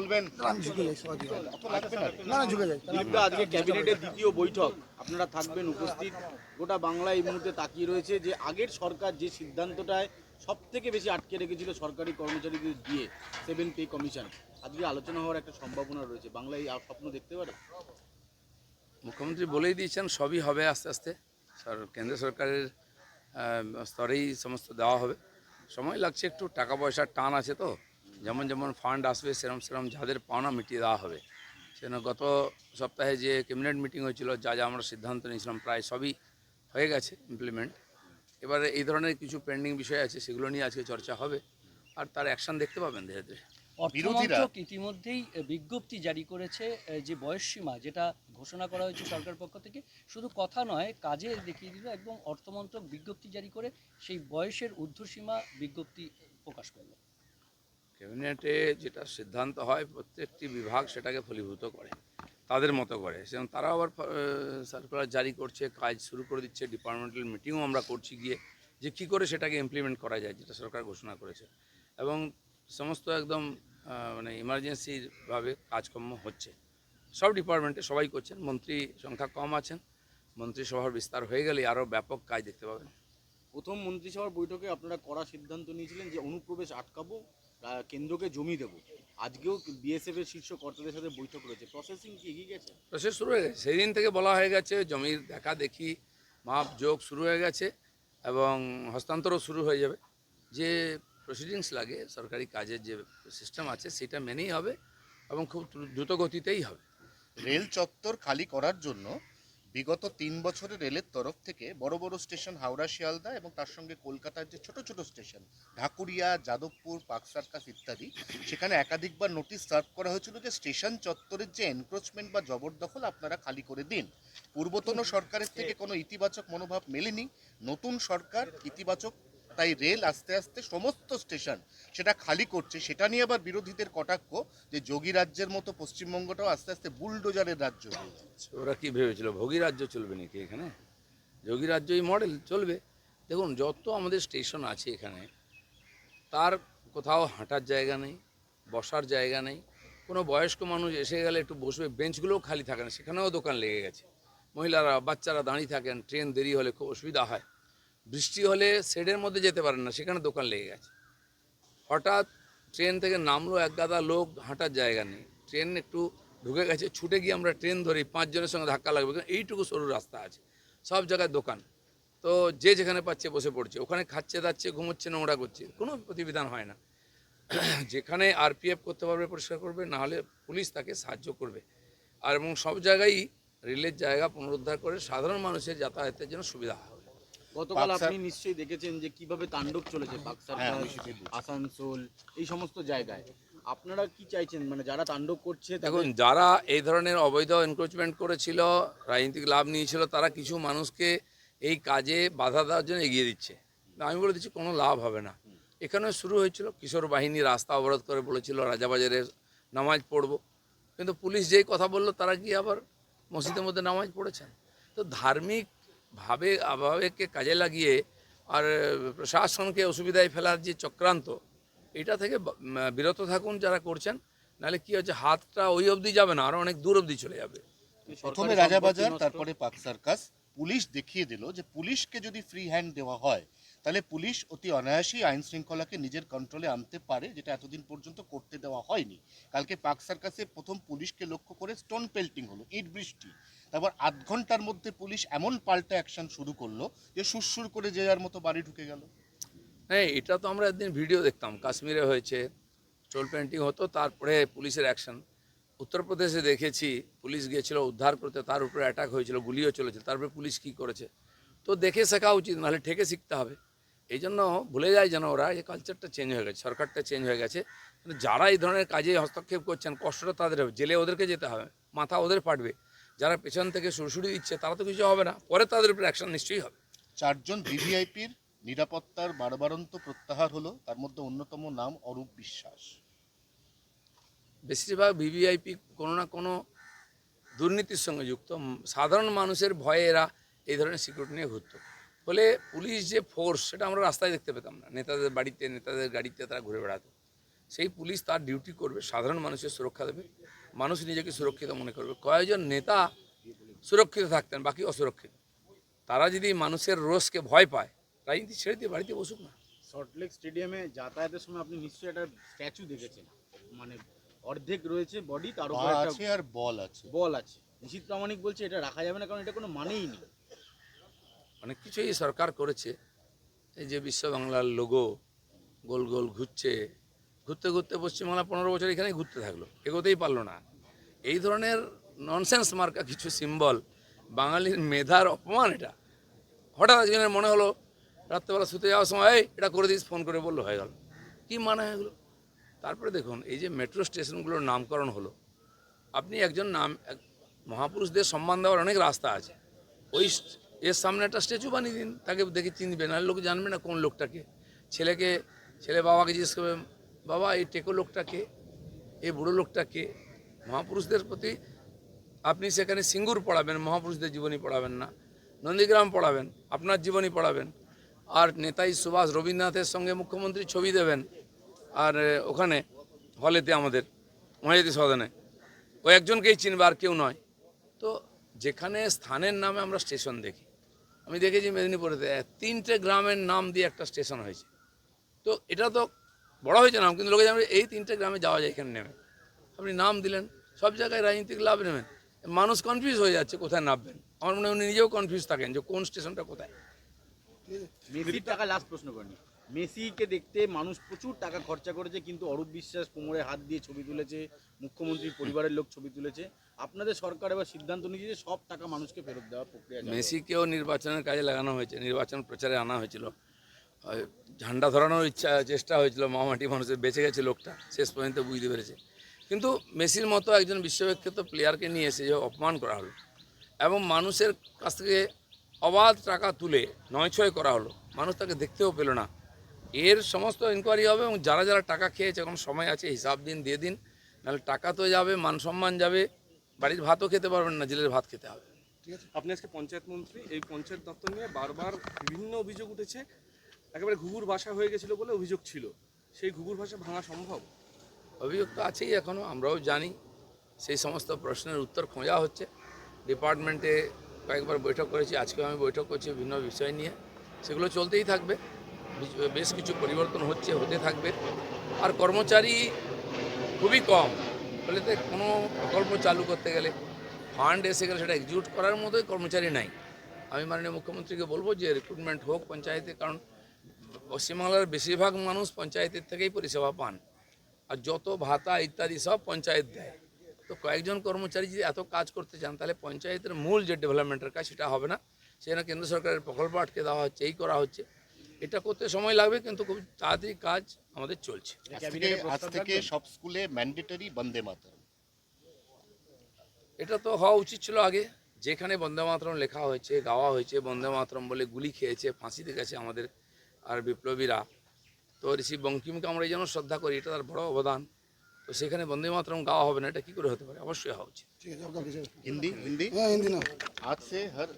বলবেন আজকে ক্যাবিনেটের দ্বিতীয় বৈঠক আপনারা থাকবেন উপস্থিত। গোটা বাংলা এই মুহূর্তে তাকিয়ে রয়েছে যে আগের সরকার যে সিদ্ধান্তটায় সব থেকে বেশি আটকে রেখেছিল সরকারি কর্মচারীদের দিয়ে 7 পে কমিশন, আজকে আলোচনা হওয়ার একটা সম্ভাবনা রয়েছে। বাংলা এই স্বপ্ন দেখতে পারে? মুখ্যমন্ত্রী বলেই দিয়েছেন সবই হবে আস্তে আস্তে। কেন্দ্র সরকারের স্তরেই সমস্ত দেওয়া হবে। সময় লাগছে, একটু টাকা পয়সার টান আছে, তো যেমন যেমন ফান্ড আসবে সেরম সেরম যাদের পাওনা মিটিয়ে দেওয়া হবে। সেজন্য গত সপ্তাহে যে ক্যাবিনেট মিটিং হয়েছিল, যা যা আমরা সিদ্ধান্ত নিয়েছিলাম প্রায় সবই হয়ে গেছে ইমপ্লিমেন্ট। এবারে এই ধরনের কিছু পেন্ডিং বিষয় আছে, সেগুলো নিয়ে আজকে চর্চা হবে, আর তার অ্যাকশন দেখতে পাবেন ধীরে ধীরে। অর্থমন্ত্রক ইতিমধ্যেই বিজ্ঞপ্তি জারি করেছে, যে বয়সসীমা যেটা ঘোষণা করা হয়েছে সরকার পক্ষ থেকে, শুধু কথা নয় কাজে দেখিয়ে দিল। একদম অর্থমন্ত্রক বিজ্ঞপ্তি জারি করে সেই বয়সের ঊর্ধ্বসীমা বিজ্ঞপ্তি প্রকাশ করল। ক্যাবিনেটে যেটা সিদ্ধান্ত হয় প্রত্যেকটি বিভাগ সেটাকে ফলীভূত করে তাদের মতো করে, সেরকম তারা আবার সার্কুলার জারি করছে, কাজ শুরু করে দিচ্ছে। ডিপার্টমেন্টাল মিটিংও আমরা করছি গিয়ে, যে কী করে সেটাকে ইমপ্লিমেন্ট করা যায়, যেটা সরকার ঘোষণা করেছে। এবং সমস্ত একদম মানে ইমার্জেন্সিভাবে কাজকর্ম হচ্ছে সব ডিপার্টমেন্টে, সবাই করছেন। মন্ত্রী সংখ্যা কম আছেন, মন্ত্রিসভার বিস্তার হয়ে গেলে আরও ব্যাপক কাজ দেখতে পাবেন। প্রথম মন্ত্রিসভার বৈঠকে আপনারা কড়া সিদ্ধান্ত নিয়েছিলেন যে অনুপ্রবেশ আটকাবো, কেন্দ্রকে জমি দেবো। আজকেও বিএসএফ এর শীর্ষ কর্তাদের সাথে বৈঠক রয়েছে, প্রসেসিং কি এগিয়ে গেছে? প্রসেস শুরু হয়ে গেছে, সেই দিন থেকে বলা হয়ে গেছে, জমির দেখা দেখি মাপ যোগ শুরু হয়ে গেছে এবং হস্তান্তরও শুরু হয়ে যাবে। যে প্রসিডিংস লাগে সরকারি কাজের যে সিস্টেম আছে সেটা মেনেই হবে এবং খুব দ্রুত গতিতেই হবে। রেল চত্বর খালি করার জন্য বিগত 3 বছরে রেলের তরফ থেকে বড় বড় স্টেশন হাওড়া শিয়ালদা এবং তার সঙ্গে কলকাতার যে ছোট ছোট station Dhakuria, Jadavpur, park circus ইত্যাদি, সেখানে একাধিকবার নোটিশ সার্ভ করা হয়েছিল যে স্টেশন চত্বরের যে এনক্রোচমেন্ট বা জবরদখল আপনারা খালি করে দিন। পূর্বতন সরকারের থেকে কোনো ইতিবাচক মনোভাব মেলেনি, নতুন সরকার ইতিবাচক, তাই রেল আস্তে আস্তে সমস্ত স্টেশন সেটা খালি করছে। সেটা নিয়ে আবার বিরোধীদের কটাক্ষ যে যোগী রাজ্যের মতো পশ্চিমবঙ্গটাও আস্তে আস্তে বুলডোজারের রাজ্য হয়ে যাচ্ছে। ওরা কি ভেবেছিল ভোগী রাজ্য চলবে নাকি এখানে? যোগী রাজ্যই মডেল চলবে। দেখুন, যত আমাদের স্টেশন আছে এখানে, তার কোথাও হাঁটার জায়গা নেই, বসার জায়গা নেই। কোনো বয়স্ক মানুষ এসে গেলে একটু বসবে, বেঞ্চগুলোও খালি থাকে না, সেখানেও দোকান লেগে গেছে। মহিলারা, বাচ্চারা দাঁড়িয়ে থাকেন, ট্রেন দেরি হলে খুব অসুবিধা হয়। বৃষ্টি হলে শেডের মধ্যে যেতে পারেন না, সেখানে দোকান লেগে গেছে। হঠাৎ ট্রেন থেকে নামলো, এক গাদা লোক, হাঁটার জায়গা নেই। ট্রেন একটু ঢুকে গেছে, ছুটে গিয়ে আমরা ট্রেন ধরি, 5 জনের সঙ্গে ধাক্কা লাগবে, কারণ এইটুকু সরু রাস্তা আছে। সব জায়গায় দোকান, তো যে যেখানে পাচ্ছে বসে পড়ছে, ওখানে খাচ্ছে দাচ্ছে, ঘুমোচ্ছে, নোংরা করছে, কোনো প্রতিবিধান হয় না। যেখানে আরপিএফ করতে পারবে পরিষ্কার করবে, না হলে পুলিশ তাকে সাহায্য করবে। আর এবং সব জায়গায় রেলের জায়গা পুনরুদ্ধার করে সাধারণ মানুষের যাতায়াতের জন্য সুবিধা হবে। গতকাল আপনি নিশ্চয়ই দেখেছেন যে কিভাবে তাণ্ডব চলেছে বাক্সার, আসানসোল, এই সমস্ত জায়গায়। আপনারা কি চাইছেন, মানে যারা তাণ্ডব করছে? দেখুন, যারা এই ধরনের অবৈধ এনক্রোচমেন্ট করেছিল, রাজনৈতিক লাভ নিয়েছিল, তারা কিছু মানুষকে এই কাজে বাধা দেওয়ার জন্য এগিয়ে দিচ্ছে। আমি বলে দিচ্ছি কোনো লাভ হবে না। এখানে শুরু হয়েছিল, কিশোর বাহিনী রাস্তা অবরোধ করে বলেছিল রাজাবাজারে নামাজ পড়ব, কিন্তু পুলিশ যেই কথা বললো তারা কি আবার মসজিদের মধ্যে নামাজ পড়েছেন। তো ধার্মিকভাবে আবহাওয়াকে কাজে লাগিয়ে আর প্রশাসনকে অসুবিধায় ফেলার যে চক্রান্ত, এটা থেকে বিরত থাকুন যারা করছেন। নাহলে কি হচ্ছে, হাতটা ওই অবধি যাবে না, আরও অনেক দূর অবধি চলে যাবে। প্রথমে রাজাবাজার, তারপরে পার্ক সার্কাস। পুলিশ দেখিয়ে দিল যে পুলিশকে যদি ফ্রি হ্যান্ড দেওয়া হয় তাহলে পুলিশ অতি অনায়াসেই আইন শৃঙ্খলাকে নিজের কন্ট্রোলে আনতে পারে, যেটা এতদিন পর্যন্ত করতে দেওয়া হয়নি। কালকে পার্ক সার্কাসে প্রথম পুলিশকে লক্ষ্য করে স্টোন পেল্টিং হলো, ইট বৃষ্টি। তারপর 8 ঘন্টার মধ্যে পুলিশ এমন পাল্টা অ্যাকশন শুরু করলো যে সুরসুর করে যে যার মতো বাড়ি ঢুকে গেল। হ্যাঁ, এটা তো আমরা একদিন ভিডিও দেখতাম, কাশ্মীরে হয়েছে, স্টোন পেন্টিং হতো, তারপরে পুলিশের অ্যাকশন। উত্তরপ্রদেশে দেখেছি, পুলিশ গিয়েছিল উদ্ধার করতে, তার উপরে অ্যাটাক হয়েছিল, গুলিও চলেছে, তারপরে পুলিশ কি করেছে। তো দেখে শেখা উচিত, নাহলে ঠেকে শিখতে হবে। এই জন্য ভুলে যায় যেন ওরা, এই কালচারটা চেঞ্জ হয়ে গেছে, সরকারটা চেঞ্জ হয়ে গেছে। কিন্তু যারা এই ধরনের কাজে হস্তক্ষেপ করছেন, কষ্টটা তাদের হবে, জেলে ওদেরকে যেতে হবে, মাথা ওদের ফাটবে। যারা পেছন থেকে সুরসুরি দিচ্ছে তারা তো কিছু হবে না, পরে তাদের উপরে অ্যাকশন নিশ্চয়ই হবে। 4 জন ভিভিআইপির নিরাপত্তার বারবারন্ত প্রত্যাহার হলো, তার মধ্যে অন্যতম নাম অরূপ বিশ্বাস। বেশিরভাগ ভিভিআইপি কোনো না কোনো দুর্নীতির সঙ্গে যুক্ত। সাধারণ মানুষের ভয়ে এরা এই ধরনের সিকিউরিটি নিয়ে ঘুরত। ফলে পুলিশ যে ফোর্স, সেটা আমরা রাস্তায় দেখতে পেতাম না, নেতাদের বাড়িতে, নেতাদের গাড়িতে তারা ঘুরে বেড়াতো। সেই পুলিশ তার ডিউটি করবে, সাধারণ মানুষের সুরক্ষা দেবে, মানুষ নিজেকে সুরক্ষিত মনে করবে। কয়েকজন নেতা সুরক্ষিত থাকতেন, বাকি অসুরক্ষিত। তারা যদি মানুষের রোষকে ভয় পায়, রাজনীতি ছেড়ে দিয়ে বাড়িতে বসুক না। সল্টলেক স্টেডিয়ামে যাতায়াতের সময় আপনি নিশ্চয়ই একটা স্ট্যাচু দেখেছেন, মানে অর্ধেক রয়েছে বডি, তার উপর পা একটা আছে আর বল আছে। বল আছে। নিশীথ প্রামাণিক বলছে এটা রাখা যাবে না, কারণ এটা কোনো মানেই নেই। অনেক কিছুই সরকার করেছে। এই যে বিশ্ব বাংলার লোগো গোল গোল ঘুরছে, ঘুরতে ঘুরতে পশ্চিমবাংলা 15 বছর এখানেই ঘুরতে থাকলো, এগোতেই পারলো না। এই ধরনের ননসেন্স মার্কা কিছু সিম্বল, বাঙালির মেধার অপমান। এটা হঠাৎ আজকে মনে হলো রাত্রেবেলা শুতে যাওয়ার সময়, এই এটা করে দিস, ফোন করে বললো, হয়ে গেল। কী মানে এগুলো? তারপরে দেখুন, এই যে মেট্রো স্টেশনগুলোর নামকরণ হলো, আপনি একজন মহাপুরুষদের সম্মান দেওয়ার অনেক রাস্তা আছে। ওই এর সামনে একটা স্ট্যাচু বানিয়ে দিন, তাকে দেখে চিনবে না, লোক জানবে না কোন লোকটাকে। ছেলে বাবাকে জিজ্ঞেস করবে, বাবা এই টেকো লোকটাকে, এই বুড়ো লোকটাকে। মহাপুরুষদের প্রতি আপনি সেখানে সিঙ্গুর পড়াবেন, মহাপুরুষদের জীবনী পড়াবেন না, নন্দীগ্রাম পড়াবেন, আপনার জীবনী পড়াবেন। আর নেতাজি সুভাষ রবীন্দ্রনাথের সঙ্গে মুখ্যমন্ত্রীর ছবি দেবেন, আর ওখানে হলেতে আমাদের মহাজাতি সদনে ও একজনকেই চিনবে, আর কেউ নয়। তো যেখানে স্থানের নামে আমরা স্টেশন দেখি, আমি দেখেছি মেদিনীপুরেতে 3টে গ্রামের নাম দিয়ে একটা স্টেশন হয়েছে। তো এটা তো বড় হয়েছে নাম, কিন্তু লোকে জানবে এই 3টে গ্রামে যাওয়া যায় এখানে নেমে। আপনি নাম দিলেন, সব জায়গায় রাজনীতিক লাভ নেবেন, মানুষ কনফিউজ হয়ে যাচ্ছে কোথায় নামবেন। আমার মনে হয় উনি নিজেও কনফিউজ থাকেন যে কোন স্টেশনটা কোথায়। মেসির টাকা, লাস্ট প্রশ্ন করেনি, মেসিকে দেখতে মানুষ প্রচুর টাকা খরচা করেছে, কিন্তু অরূপ বিশ্বাস কোমরে হাত দিয়ে ছবি তুলেছে, মুখ্যমন্ত্রীর পরিবারের লোক ছবি তুলেছে। আপনাদের সরকার এবার সিদ্ধান্ত নিয়েছে যে সব টাকা মানুষকে ফেরত দেওয়ার প্রক্রিয়া চালু হবে। মেসিকেও নির্বাচনের কাজে লাগানো হয়েছে, নির্বাচন প্রচারে আনা হয়েছিল, ঝান্ডা ধরানোর চেষ্টা হয়েছিল, মামাটি মানুষের বেঁচে গেছে লোকটা, শেষ পর্যন্ত বুঝতে পেরেছে। কিন্তু মেসির মতো একজন বিশ্ববিখ্যাত প্লেয়ারকে নিয়ে এসে যে অপমান করা হলো এবং মানুষের কাছ থেকে অবাধ টাকা তুলে 9-6 করা হলো, মানুষ তাকে দেখতেও পেল না। এর সমস্ত ইনকোয়ারি হবে এবং যারা যারা টাকা খেয়েছে, এখন সময় আছে, হিসাব দিন, দিয়ে দিন, নাহলে টাকা তো যাবে, মান সম্মান যাবে, বাড়ির ভাতও খেতে পারবেন না, জেলের ভাত খেতে হবে। আপনি আজকে পঞ্চায়েত মন্ত্রী, এই পঞ্চায়েত দপ্তর নিয়ে বারবার বিভিন্ন অভিযোগ উঠেছে, একেবারে ঘুঘুর ভাষা হয়ে গেছিল বলে অভিযোগ ছিল। সেই ঘুঘুর ভাষা ভাঙা সম্ভব? অভিযোগ তো আছেই এখনও, আমরাও জানি। সেই সমস্ত প্রশ্নের উত্তর খোঁজা হচ্ছে। ডিপার্টমেন্টে কয়েকবার বৈঠক করেছি, আজকেও আমি বৈঠক করছি বিভিন্ন বিষয় নিয়ে, সেগুলো চলতেই থাকবে। বেশ কিছু পরিবর্তন হতে থাকবে। আর কর্মচারী খুবই কম, ফলে তো কোনো প্রকল্প চালু করতে গেলে, ফান্ড এসে গেলে সেটা এক্সিকিউট করার মতোই কর্মচারী নাই। আমি মাননীয় মুখ্যমন্ত্রীকে বলবো যে রিক্রুটমেন্ট হোক পঞ্চায়েতে, কারণ পশ্চিমবাংলার বেশিরভাগ মানুষ পঞ্চায়েতের থেকেই পরিষেবা পান, আর যত ভাতা ইত্যাদি সব পঞ্চায়েত দেয়। তো কয়েকজন কর্মচারী যদি এত কাজ করতে চান, তাহলে পঞ্চায়েতের মূল যে ডেভেলপমেন্টের কাজ সেটা হবে না। সেখানে কেন্দ্র সরকারের প্রকল্প আটকে দেওয়া হচ্ছে, এই করা হচ্ছে। এটা করতে সময় লাগবে, কিন্তু খুব তাড়াতাড়ি কাজ আমাদের চলছে। আজ থেকে সব স্কুলে ম্যান্ডেটরি বন্দে মাতরম। এটা তো হওয়া উচিত ছিল আগে। যেখানে বন্দে মাতরম লেখা হয়েছে, গাওয়া হয়েছে, বন্দে মাতরম বলে গুলি খেয়েছে, ফাঁসিতে গেছে আমাদের আর বিপ্লবীরা, তো ঋষি বঙ্কিমকে আমরা এই জন্য শ্রদ্ধা করি, এটা তার বড় অবদান। তো সেখানে বন্দে মাতরম গাওয়া হবে না, এটা কী করে হতে পারে? অবশ্যই হওয়া উচিত। हिंदी हिंदी आज से हर